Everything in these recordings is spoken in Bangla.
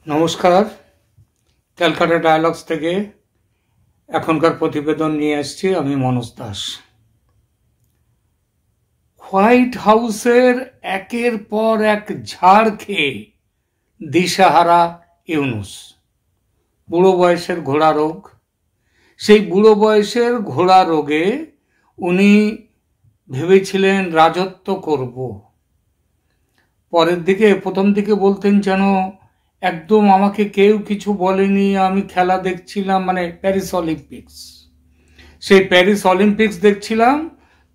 নমস্কার, ক্যালকাটা ডায়ালগস থেকে এখনকার প্রতিবেদন নিয়ে আসছি আমি মনোজ দাস। হোয়াইট হাউসের একের পর এক ঝাড় খেয়ে দিশাহারা ইউনূস। বুড়ো বয়সের ঘোড়া রোগ, সেই বুড়ো বয়সের ঘোড়া রোগে উনি ভেবেছিলেন রাজত্ব করব। পরের দিকে প্রথম দিকে বলতেন যেন একদম আমাকে কেউ কিছু বলেনি, আমি খেলা দেখছিলাম, মানে প্যারিস অলিম্পিক্স। সেই প্যারিস অলিম্পিক্স দেখছিলাম,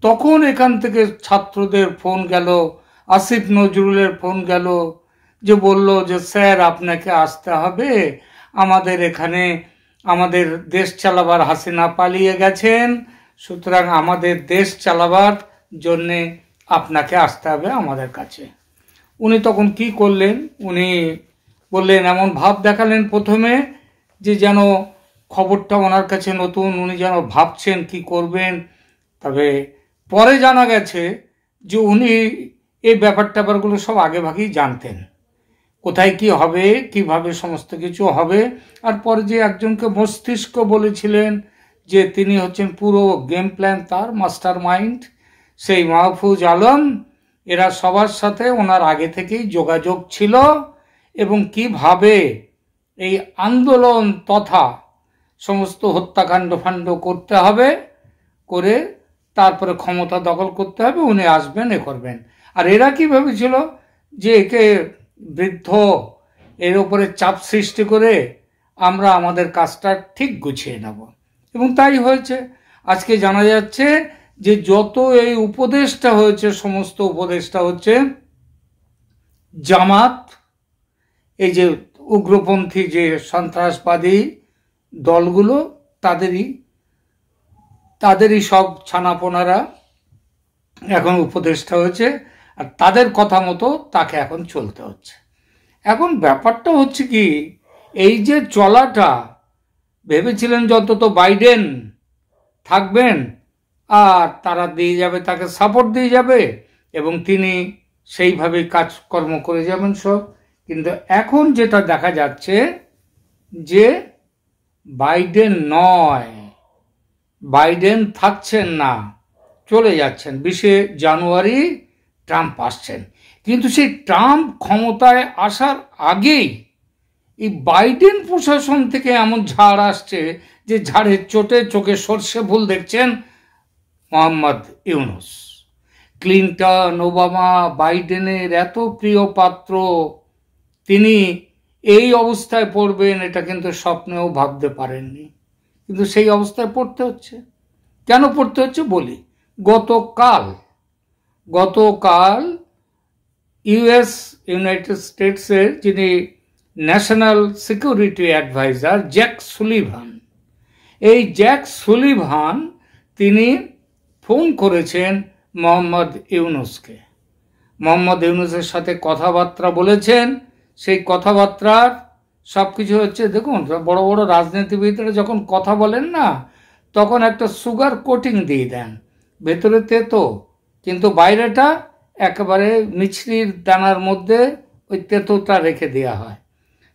তখন এখান থেকে ছাত্রদের ফোন গেল, আসিফ নজরুলের ফোন গেল, যে বলল যে স্যার আপনাকে আসতে হবে, আমাদের এখানে আমাদের দেশ চালাবার হাসিনা পালিয়ে গেছেন, সুতরাং আমাদের দেশ চালাবার জন্যে আপনাকে আসতে হবে আমাদের কাছে। উনি তখন কি করলেন, উনি বললেন, এমন ভাব দেখালেন প্রথমে যে যেন খবরটা ওনার কাছে নতুন, উনি যেন ভাবছেন কি করবেন। তবে পরে জানা গেছে যে উনি এই ব্যাপারগুলো সব আগেভাগেই জানতেন, কোথায় কি হবে, কিভাবে সমস্ত কিছু হবে। আর পরে যে একজনকে মস্তিষ্ক বলেছিলেন যে তিনি হচ্ছেন পুরো গেম প্ল্যান তার মাস্টার মাইন্ড, সেই মাহফুজ আলম, এরা সবার সাথে ওনার আগে থেকেই যোগাযোগ ছিল এবং কিভাবে এই আন্দোলন তথা সমস্ত হত্যাকাণ্ড ফাণ্ড করতে হবে, করে তারপরে ক্ষমতা দখল করতে হবে, উনি আসবেন, এ করবেন। আর এরা কি ভেবেছিল যে একে বৃদ্ধ, এর উপরে চাপ সৃষ্টি করে আমরা আমাদের কাজটা ঠিক গুছিয়ে নেব, এবং তাই হয়েছে। আজকে জানা যাচ্ছে যে যত এই উপদেশটা হয়েছে, সমস্ত উপদেশটা হচ্ছে জামাত, এই যে উগ্রপন্থী যে সন্ত্রাসবাদী দলগুলো, তাদেরই সব ছানাপোনারা এখন উপদেষ্টা হয়েছে, আর তাদের কথা মতো তাকে এখন চলতে হচ্ছে। এখন ব্যাপারটা হচ্ছে কি, এই যে চলাটা, ভেবেছিলেন যত তো বাইডেন থাকবেন আর তারা দিয়ে যাবে, তাকে সাপোর্ট দিয়ে যাবে এবং তিনি সেইভাবে কাজকর্ম করে যাবেন সব। কিন্তু এখন যেটা দেখা যাচ্ছে যে বাইডেন নয়, বাইডেন থাকছেন না, চলে যাচ্ছেন। 20শে জানুয়ারি ট্রাম্প আসছেন, কিন্তু সেই ট্রাম্প ক্ষমতায় আসার আগেই এই বাইডেন প্রশাসন থেকে এমন ঝাড় আসছে যে ঝাড়ের চোটে চোখে সর্ষে ফুল দেখছেন মোহাম্মদ ইউনূস। ক্লিন্টন, ওবামা, বাইডেনের এত প্রিয় পাত্র, তিনি এই অবস্থায় পড়বেন এটা কিন্তু স্বপ্নেও ভাবতে পারেননি, কিন্তু সেই অবস্থায় পড়তে হচ্ছে। কেন পড়তে হচ্ছে বলি। গতকাল ইউনাইটেড স্টেটসের যিনি national security adviser Jake Sullivan, এই জ্যাক সুলিভান তিনি ফোন করেছেন মোহাম্মদ ইউনূসকে। মোহাম্মদ ইউনূসের সাথে কথাবার্তা বলেছেন। সেই কথাবার্তার সব কিছু হচ্ছে, দেখুন বড় বড় রাজনীতিবিদরা যখন কথা বলেন না, তখন একটা সুগার কোটিং দিয়ে দেন, ভেতরে তেতো কিন্তু বাইরেটা একেবারে মিছরির দানার মধ্যে ওই তেতোটা রেখে দেওয়া হয়।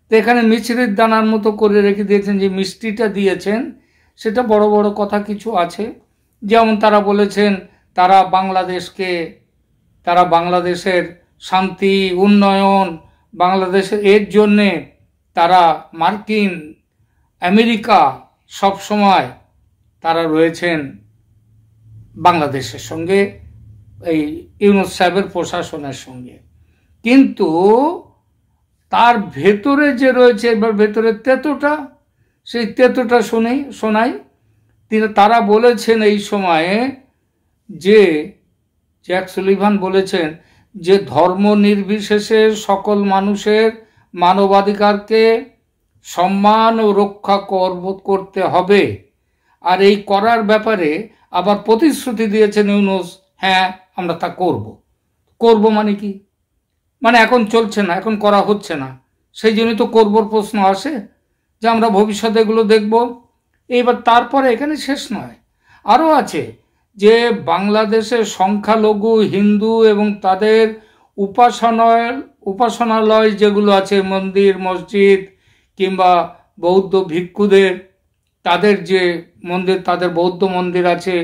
তো এখানে মিছরির দানার মতো করে রেখে দিয়েছেন, যে মিষ্টিটা দিয়েছেন সেটা বড় বড় কথা কিছু আছে। যেমন তারা বলেছেন তারা বাংলাদেশের শান্তি, উন্নয়ন, বাংলাদেশের এর জন্যে তারা আমেরিকা সব সময় তারা রয়েছেন বাংলাদেশের সঙ্গে, এই ইউনূস সাহেবের প্রশাসনের সঙ্গে। কিন্তু তার ভেতরে যে রয়েছে, এবার ভেতরের তেতোটা, সেই তেতোটা শোনাই। তারা বলেছেন এই সময়ে যে জ্যাক সুলিভান বলেছেন যে ধর্ম নির্বিশেষে সকল মানুষের মানবাধিকারকে সম্মান ও রক্ষা করতে হবে। আর এই করার ব্যাপারে আবার প্রতিশ্রুতি দিয়েছেন ইউনূস, হ্যাঁ আমরা তা করব। মানে কি, মানে এখন চলছে না, এখন করা হচ্ছে না, সেই জন্যই তো করবর প্রশ্ন আসে, যে আমরা ভবিষ্যতে এগুলো দেখব। এইবার তারপরে এখানে শেষ নয়, আরও আছে যে বাংলাদেশের সংখ্যালঘু হিন্দু এবং তাদের উপাসনালয় যেগুলো আছে, মন্দির মসজিদ কিংবা বৌদ্ধ ভিক্ষুদের তাদের যে মন্দির, তাদের বৌদ্ধ মন্দির আছে,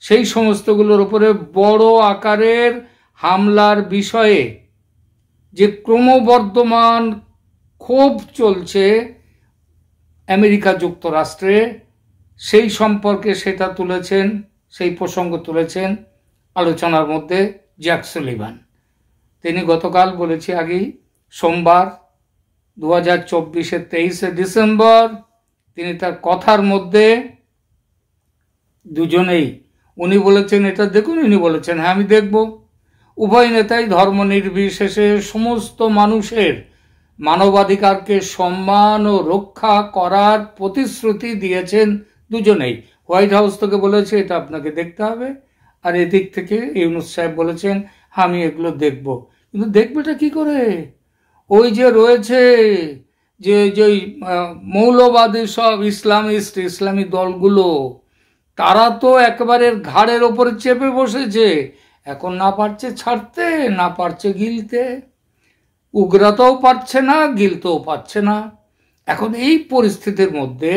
সেই সমস্তগুলোর উপরে বড় আকারের হামলার বিষয়ে যে ক্রমবর্ধমান ক্ষোভ চলছে আমেরিকা যুক্তরাষ্ট্রে, সেই সম্পর্কে সেটা তুলেছেন, সেই প্রসঙ্গ তুলেছেন আলোচনার মধ্যে জ্যাক সুলিভান। তিনি গতকাল বলেছি আগেই, সোমবার 2024-এর 23শে ডিসেম্বর তিনি তার কথার মধ্যে দুজনেই, উনি বলেছেন এটা দেখুন, উনি বলেছেন হ্যাঁ আমি দেখব। উভয় নেতাই ধর্ম নির্বিশেষে সমস্ত মানুষের মানবাধিকারকে সম্মান ও রক্ষা করার প্রতিশ্রুতি দিয়েছেন দুজনেই। হোয়াইট হাউস থেকে বলেছে এটা আপনাকে দেখতে হবে, আর এদিক থেকে ইউনূস সাহেব বলেছেন আমি এগুলো দেখব। কিন্তু দেখবেটা কি করে? ওই যে রয়েছে যে যে মৌলবাদী সব ইসলামী দলগুলো, তারা তো একেবারে ঘাড়ের ওপরে চেপে বসেছে, এখন না পারছে ছাড়তে, না পারছে গিলতে, উগ্রাতেও পারছে না, গিলতেও পারছে না। এখন এই পরিস্থিতির মধ্যে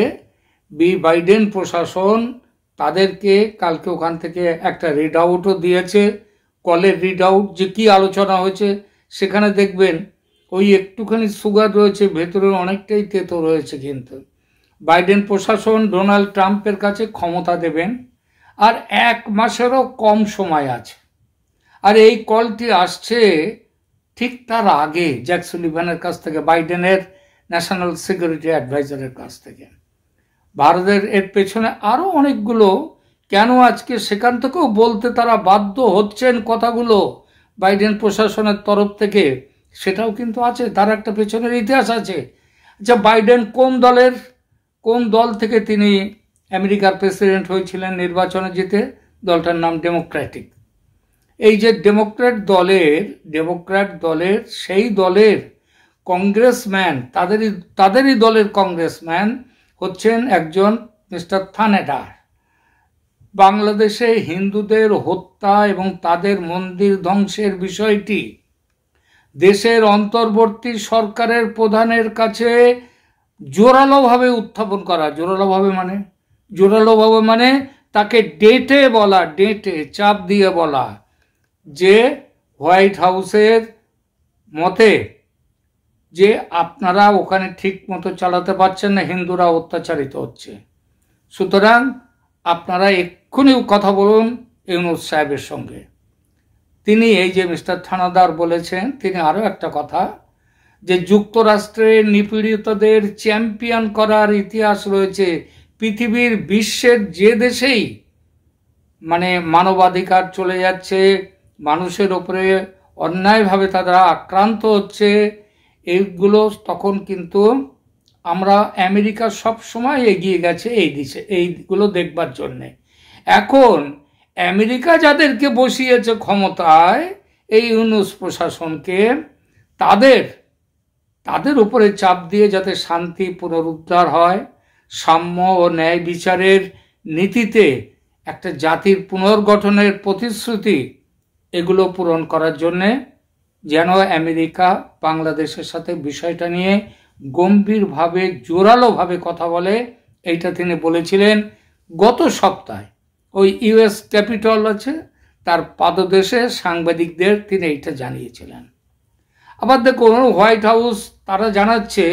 বাইডেন প্রশাসন তাদেরকে কালকে ওখান থেকে একটা রিড আউটও দিয়েছে, কলের রিড আউট, যে কি আলোচনা হয়েছে সেখানে দেখবেন ওই একটুখানি সুগার রয়েছে, ভেতরে অনেকটাই তেতো রয়েছে। কিন্তু বাইডেন প্রশাসন ডোনাল্ড ট্রাম্পের কাছে ক্ষমতা দেবেন আর 1 মাসেরও কম সময় আছে। আর এই কলটি আসছে ঠিক তার আগে জ্যাক সুলিভানের কাছ থেকে, বাইডেনের ন্যাশনাল সিকিউরিটি অ্যাডভাইজারের কাছ থেকে। ভারতের এর পেছনে আরো অনেকগুলো, কেন আজকে সেখান থেকেও বলতে তারা বাধ্য হচ্ছেন কথাগুলো বাইডেন প্রশাসনের তরফ থেকে, সেটাও কিন্তু আছে, তার একটা পেছনের ইতিহাস আছে। আচ্ছা, বাইডেন কোন দল থেকে তিনি আমেরিকার প্রেসিডেন্ট হয়েছিলেন নির্বাচনে জিতে? দলটার নাম ডেমোক্রেটিক। এই যে ডেমোক্র্যাট দলের সেই দলের কংগ্রেসম্যান, তাদেরই দলের কংগ্রেসম্যান হচ্ছেন একজন মিস্টার থানেডার। বাংলাদেশে হিন্দুদের হত্যা এবং তাদের মন্দির ধ্বংসের বিষয়টি দেশের অন্তর্বর্তী সরকারের প্রধানের কাছে জোরালোভাবে উত্থাপন করা। জোরালোভাবে মানে তাকে ডেটে চাপ দিয়ে বলা যে হোয়াইট হাউসের মতে যে আপনারা ওখানে ঠিক মতো চালাতে পারছেন না, হিন্দুরা অত্যাচারিত হচ্ছে, সুতরাং আপনারা এক্ষুনি কথা বলুন ইউনূস সাহেবের সঙ্গে। তিনি এই যে মিস্টার থানাদার বলেছেন, তিনি আরো একটা কথা, যে যুক্তরাষ্ট্রের নিপীড়িতদের চ্যাম্পিয়ন করার ইতিহাস রয়েছে পৃথিবীর, বিশ্বের যে দেশেই মানে মানবাধিকার চলে যাচ্ছে, মানুষের উপরে অন্যায়ভাবে তারা আক্রান্ত হচ্ছে, এইগুলো তখন কিন্তু আমরা আমেরিকা সব সময় এগিয়ে গেছে এইগুলো দেখবার জন্যে। এখন আমেরিকা যাদেরকে বসিয়েছে ক্ষমতায়, এই ইউনূস প্রশাসনকে, তাদের উপরে চাপ দিয়ে যাতে শান্তি পুনরুদ্ধার হয়, সাম্য ও ন্যায় বিচারের নীতিতে একটা জাতির পুনর্গঠনের প্রতিশ্রুতি, এগুলো পূরণ করার জন্যে যেন আমেরিকা বাংলাদেশের সাথে বিষয়টা নিয়ে গম্ভীরভাবে জোরালোভাবে কথা বলে, এইটা তিনি বলেছিলেন গত সপ্তাহে। ওই ইউএস ক্যাপিটল আছে, তার পাদদেশে সাংবাদিকদের তিনি এইটা জানিয়েছিলেন। আবার দেখুন, হোয়াইট হাউস তারা জানাচ্ছে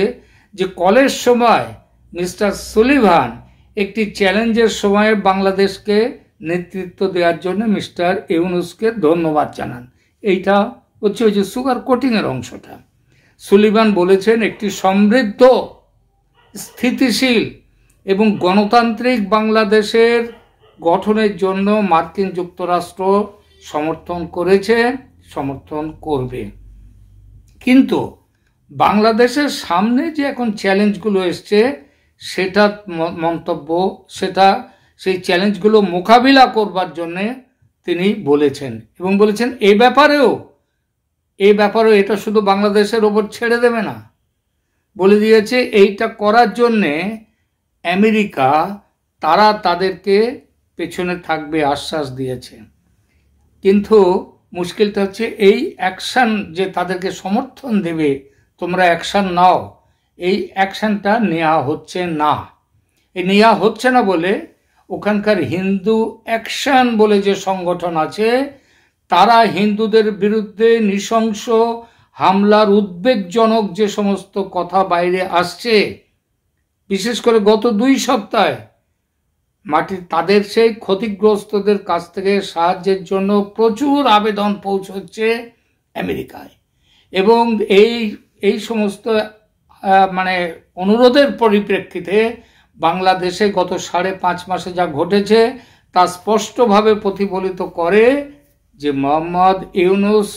যে কলের সময় মিস্টার সুলিভান একটি চ্যালেঞ্জের সময়ে বাংলাদেশকে নেতৃত্ব দেওয়ার জন্য মিস্টার ইউনূসকে ধন্যবাদ জানান। এইটা হচ্ছে ওই যে সুগার কোটিংয়ের অংশটা। সুলিভান বলেছেন একটি সমৃদ্ধ, স্থিতিশীল এবং গণতান্ত্রিক বাংলাদেশের গঠনের জন্য মার্কিন যুক্তরাষ্ট্র সমর্থন করেছে, সমর্থন করবে। কিন্তু বাংলাদেশের সামনে যে এখন চ্যালেঞ্জগুলো এসছে, সেটা মন্তব্য, সেই চ্যালেঞ্জগুলো মোকাবিলা করবার জন্য তিনি বলেছেন, এবং বলেছেন এই ব্যাপারেও এটা শুধু বাংলাদেশের ওপর ছেড়ে দেবে না, বলে দিয়েছে এইটা করার জন্যে আমেরিকা তাদেরকে পেছনে থাকবে, আশ্বাস দিয়েছে। কিন্তু মুশকিলটা হচ্ছে এই অ্যাকশন যে তাদেরকে সমর্থন দেবে, তোমরা অ্যাকশন নাও, এই অ্যাকশনটা নেওয়া হচ্ছে না। এই নেওয়া হচ্ছে না বলে ওখানকার হিন্দু অ্যাকশন বলে যে সংগঠন আছে, তারা হিন্দুদের বিরুদ্ধে নৃশংস হামলার উদ্বেগজনক যে সমস্ত কথা বাইরে আসছে, বিশেষ করে গত 2 সপ্তাহে তাদের সেই ক্ষতিগ্রস্তদের কাছ থেকে সাহায্যের জন্য প্রচুর আবেদন পৌঁছচ্ছে আমেরিকায়। এবং এই সমস্ত অনুরোধের পরিপ্রেক্ষিতে বাংলাদেশে গত 5.5 মাসে যা ঘটেছে তা স্পষ্টভাবে প্রতিফলিত করে যে মোহাম্মদ ইউনূস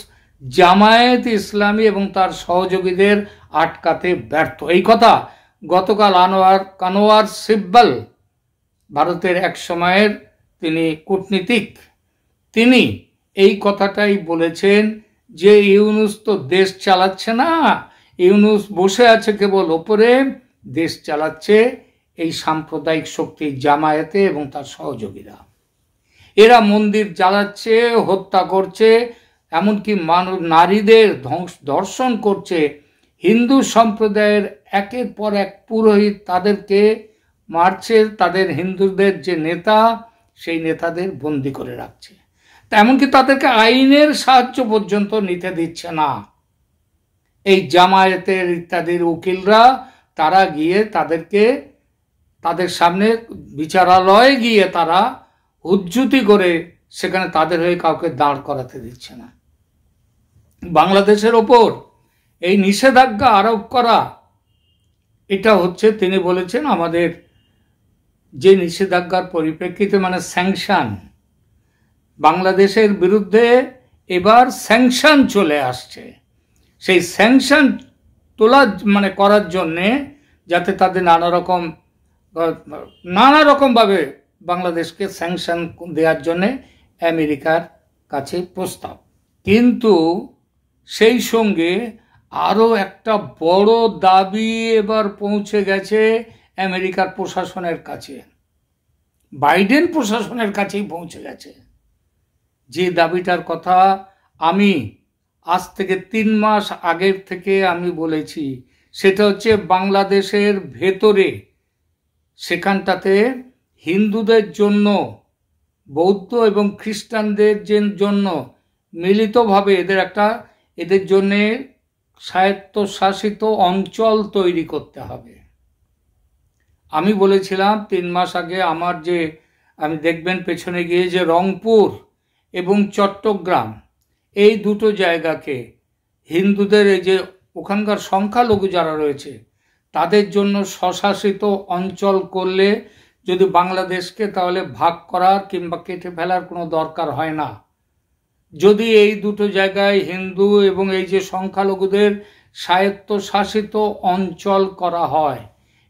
জামায়াত ইসলামী এবং তার সহযোগীদের আটকাতে ব্যর্থ। এই কথা গতকাল কানোয়ার সিব্বল, ভারতের এক সময়ের তিনি কূটনীতিক, তিনি এই কথাটাই বলেছেন যে ইউনূস তো দেশ চালাচ্ছে না, ইউনূস বসে আছে কেবল ওপরে, দেশ চালাচ্ছে এই সাম্প্রদায়িক শক্তি জামায়াতে এবং তার সহযোগীরা। এরা মন্দির জ্বালাচ্ছে, হত্যা করছে, এমনকি নারীদের ধর্ষণ করছে। হিন্দু সম্প্রদায়ের একের পর এক পুরোহিত তাদেরকে মারছে, তাদের হিন্দুদের যে নেতা সেই নেতাদের বন্দী করে রাখছে, এমনকি তাদেরকে আইনের সাহায্য পর্যন্ত নিতে দিচ্ছে না। এই জামায়াতের ইত্যাদির উকিলরা তারা গিয়ে তাদের সামনে বিচারালয়ে গিয়ে তারা উজ্জুতি করে সেখানে তাদের হয়ে কাউকে দাঁড় করাতে দিচ্ছে না। বাংলাদেশের ওপর এই নিষেধাজ্ঞা আরোপ করা, এটা হচ্ছে তিনি বলেছেন আমাদের যে নিষেধাজ্ঞার পরিপ্রেক্ষিতে স্যাংশন, বাংলাদেশের বিরুদ্ধে এবার স্যাংশন চলে আসছে। সেই স্যাংশন তোলা করার জন্যে যাতে তাদের নানা রকম ভাবে বাংলাদেশকে স্যাংশন দেওয়ার জন্যে আমেরিকার কাছে প্রস্তাব। কিন্তু সেই সঙ্গে আরো একটা বড় দাবি এবার পৌঁছে গেছে আমেরিকার প্রশাসনের কাছে, বাইডেন প্রশাসনের কাছেই পৌঁছে গেছে। যে দাবিটার কথা আমি আজ থেকে 3 মাস আগের থেকে আমি বলেছি, সেটা হচ্ছে বাংলাদেশের ভেতরে সেখানটাতে হিন্দুদের জন্য, বৌদ্ধ এবং খ্রিস্টানদের জন্য মিলিতভাবে এদের জন্য স্বায়ত্তশাসিত অঞ্চল তৈরি করতে হবে। আমি বলেছিলাম 3 মাস আগে আমি দেখবেন পেছনে গিয়ে যে রংপুর এবং চট্টগ্রাম এই দুটো জায়গাকে হিন্দুদের এই যে ওখানকার সংখ্যালঘু যারা রয়েছে তাদের জন্য স্বশাসিত অঞ্চল করলে যদি বাংলাদেশকে তাহলে ভাগ করার কিংবা কেটে ফেলার কোনো দরকার হয় না। যদি এই দুটো জায়গায় হিন্দু এবং এই যে সংখ্যালঘুদের স্বায়ত্তশাসিত অঞ্চল করা হয়,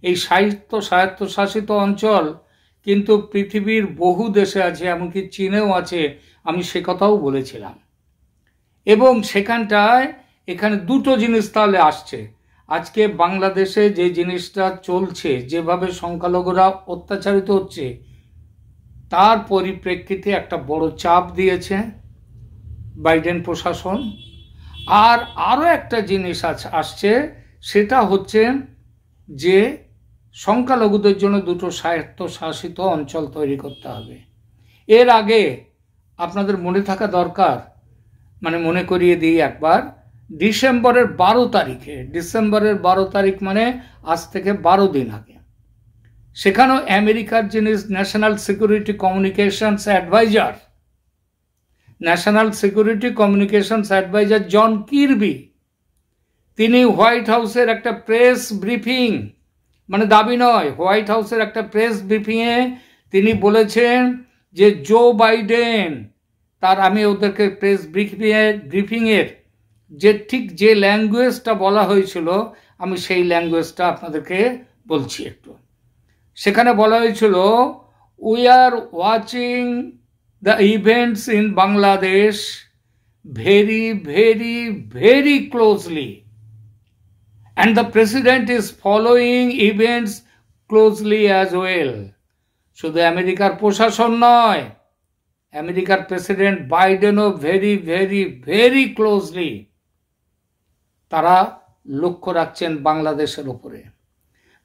এই স্বায়ত্তশাসিত অঞ্চল কিন্তু পৃথিবীর বহু দেশে আছে, এমনকি চীনেও আছে, আমি সে কথাও বলেছিলাম। এবং সেখানটায় এখানে দুটো জিনিস তাহলে আসছে। আজকে বাংলাদেশে যে জিনিসটা চলছে, যেভাবে সংখ্যালঘুরা অত্যাচারিত হচ্ছে, তার পরিপ্রেক্ষিতে একটা বড় চাপ দিয়েছে বাইডেন প্রশাসন। আর আরো একটা জিনিস আসছে, সেটা হচ্ছে যে সংখ্যালঘুদের জন্য দুটো স্বায়ত্তশাসিত অঞ্চল তৈরি করতে হবে। এর আগে আপনাদের মনে থাকা দরকার, মনে করিয়ে দিই একবার, ডিসেম্বরের 12 তারিখ আজ থেকে 12 দিন আগে, সেখানেও আমেরিকার যিনি ন্যাশনাল সিকিউরিটি কমিউনিকেশনস অ্যাডভাইজার জন কিরবি, তিনি হোয়াইট হাউসের একটা প্রেস ব্রিফিং, দাবি নয়, হোয়াইট হাউসের একটা প্রেস ব্রিফিংয়ে তিনি বলেছেন যে জো বাইডেন আমি ওদেরকে প্রেস ব্রিফিংয়ের যে ল্যাঙ্গুয়েজটা বলা হয়েছিল, আমি সেই ল্যাঙ্গুয়েজটা আপনাদেরকে বলছি একটু। সেখানে বলা হয়েছিল, we are watching the events in Bangladesh very very very closely and the president is following events closely as well. শুধু আমেরিকার প্রশাসন নয়, আমেরিকার প্রেসিডেন্ট বাইডেনও ভেরি ভেরি ভেরি ক্লোজলি তারা লক্ষ্য রাখছেন বাংলাদেশের উপরে।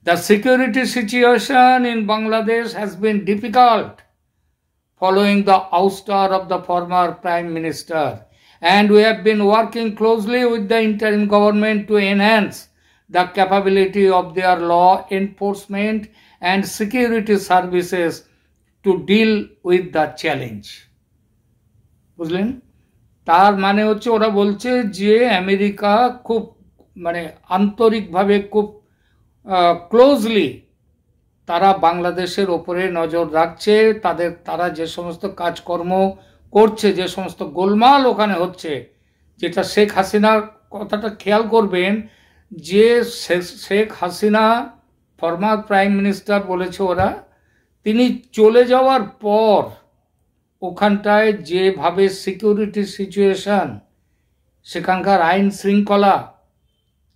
The security situation in Bangladesh has been difficult following the ouster of the former Prime Minister, and we have been working closely with the interim government to enhance the capability of their law enforcement and security services to deal with the challenge. বুঝলেন? তার মানে হচ্ছে ওরা বলছে যে আমেরিকা খুব মানে আন্তরিকভাবে খুব ক্লোজলি তারা বাংলাদেশের ওপরে নজর রাখছে। তারা যে সমস্ত কাজকর্ম করছে, যে সমস্ত গোলমাল ওখানে হচ্ছে, যেটা শেখ হাসিনার কথাটা খেয়াল করবেন যে Sheikh Hasina former prime minister বলেছে ওরা, তিনি চলে যাওয়ার পর ওখানটায় যেভাবে সিকিউরিটি সিচুয়েশন, সেখানকার আইন শৃঙ্খলা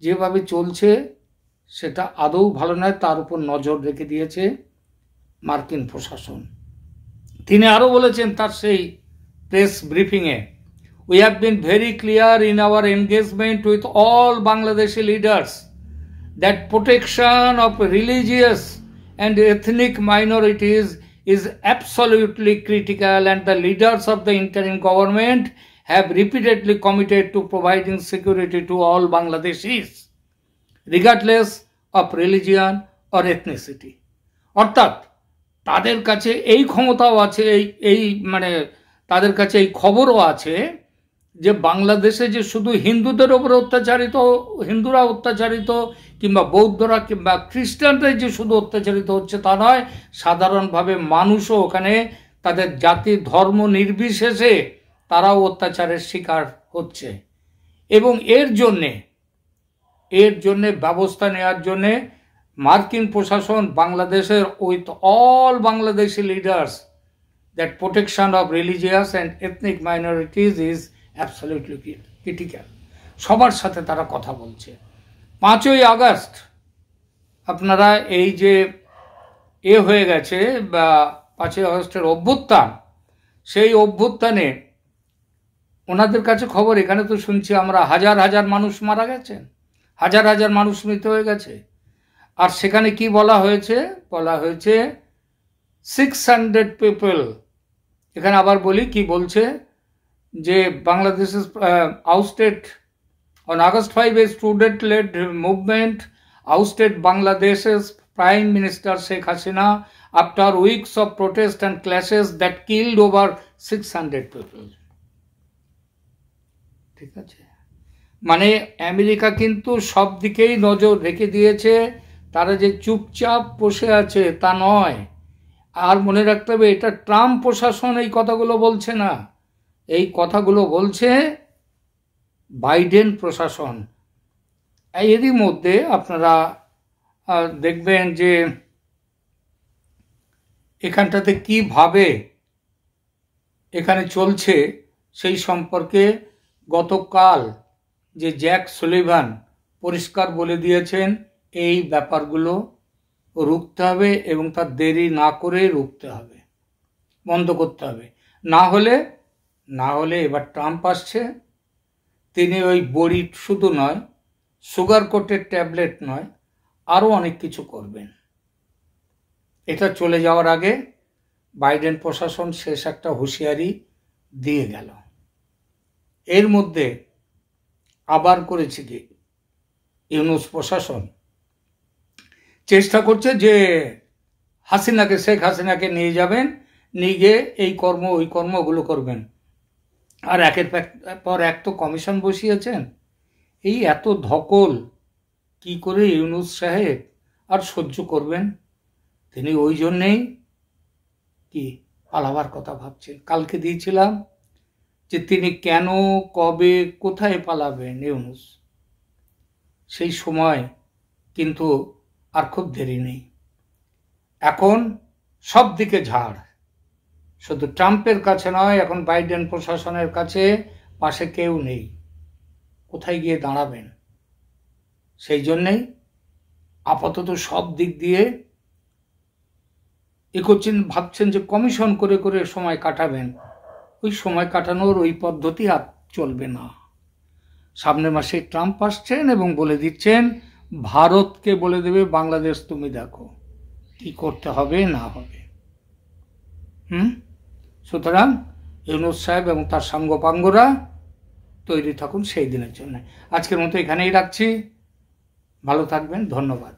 যেভাবে চলছে সেটা আদৌ ভালো নয়, তার উপর নজর রেখে দিয়েছে মার্কিন প্রশাসন। তিনি আরও বলেছেন তার সেই প্রেস ব্রিফিংয়ে, we have been very clear in our engagement with all Bangladeshi leaders that protection of religious and ethnic minorities is absolutely critical, and the leaders of the interim government have repeatedly committed to providing security to all Bangladeshis, regardless of religion or ethnicity. অর্থাৎ তাদের কাছে এই ক্ষমতাও আছে, এই মানে তাদের কাছে এই খবরও আছে যে বাংলাদেশে যে শুধু হিন্দুদের উপরে হিন্দুরা অত্যাচারিত কিংবা বৌদ্ধরা কিংবা খ্রিস্টানরাই যে শুধু অত্যাচারিত হচ্ছে তা নয়, সাধারণভাবে মানুষও ওখানে তাদের জাতি ধর্ম নির্বিশেষে তারাও অত্যাচারের শিকার হচ্ছে। এবং এর জন্যে ব্যবস্থা নেওয়ার জন্যে মার্কিন প্রশাসন বাংলাদেশের with all Bangladeshi leaders that protection of religious and ethnic minorities is absolutely critical, সবার সাথে তারা কথা বলছে। 5ই আগস্ট আপনারা এই যে হয়ে গেছে বা 5ই আগস্টের অভ্যুত্থান, সেই অভ্যুত্থানে ওনাদের কাছে খবর, এখানে তো শুনছি আমরা হাজার হাজার মানুষ মারা গেছেন, হাজার হাজার মানুষ মৃত হয়ে গেছে। আর সেখানে কি বলা হয়েছে? 600 পিপল। এখানে আবার বলি কি বলছে যে Bangladesh ousted on August 5 a student-led movement ousted Bangladesh's Prime Minister Sheikh Hasina after weeks of protest and clashes that killed over 600 people. ঠিক আছে, মানে আমেরিকা কিন্তু সব দিকেই নজর রেখে দিয়েছে, তারা যে চুপচাপ বসে আছে তা নয়। আর মনে রাখতে হবে এটা ট্রাম্প প্রশাসন এই কথাগুলো বলছে না, এই কথাগুলো বলছে বাইডেন প্রশাসন। এরই মধ্যে আপনারা দেখবেন যে এখানটাতে কিভাবে এখানে চলছে সেই সম্পর্কে গতকাল যে জ্যাক সুলিভান পরিষ্কার বলে দিয়েছেন এই ব্যাপারগুলো রুখতে হবে এবং তার দেরি না করে রুখতে হবে, বন্ধ করতে হবে। না হলে এবার ট্রাম্প আসছে, তিনি ওই বড়ি শুধু নয়, সুগার কোটেড ট্যাবলেট নয়, আরও অনেক কিছু করবেন। এটা চলে যাওয়ার আগে বাইডেন প্রশাসন শেষ একটা হুঁশিয়ারি দিয়ে গেল। এর মধ্যে আবার করেছে কি, ইউনূস প্রশাসন চেষ্টা করছে যে শেখ হাসিনাকে নিয়ে যাবেন, নিয়ে গিয়ে এই কর্ম ওই কর্মগুলো করবেন। আর একের পর এক তো কমিশন বসিয়েছেন। এই এত ধকল কি করে ইউনূস সাহেব আর সহ্য করবেন? তিনি ওই জন্যেই কি পালাবার কথা ভাবছেন। কালকে দিয়েছিলাম যে তিনি কেন, কবে, কোথায় পালাবেন ইউনূস, সেই সময় কিন্তু আর খুব দেরি নেই। এখন সব দিকে ঝাড়, শুধু ট্রাম্পের কাছে নয়, এখন বাইডেন প্রশাসনের কাছে পাশে কেউ নেই, কোথায় গিয়ে দাঁড়াবেন? সেই জন্যেই আপাতত সব দিক দিয়ে ভাবছেন যে কমিশন করে করে সময় কাটাবেন। ওই সময় কাটানোর ওই পদ্ধতি আর চলবে না। সামনের মাসে ট্রাম্প আসছেন এবং বলে দিচ্ছেন ভারতকে বলে দেবে বাংলাদেশ তুমি দেখো কি করতে হবে না হবে। সুতরাং ইউনূস সাহেব এবং তার সাঙ্গপাঙ্গরা তৈরি থাকুন সেই দিনের জন্য। আজকের মতো এখানেই রাখছি। ভালো থাকবেন, ধন্যবাদ।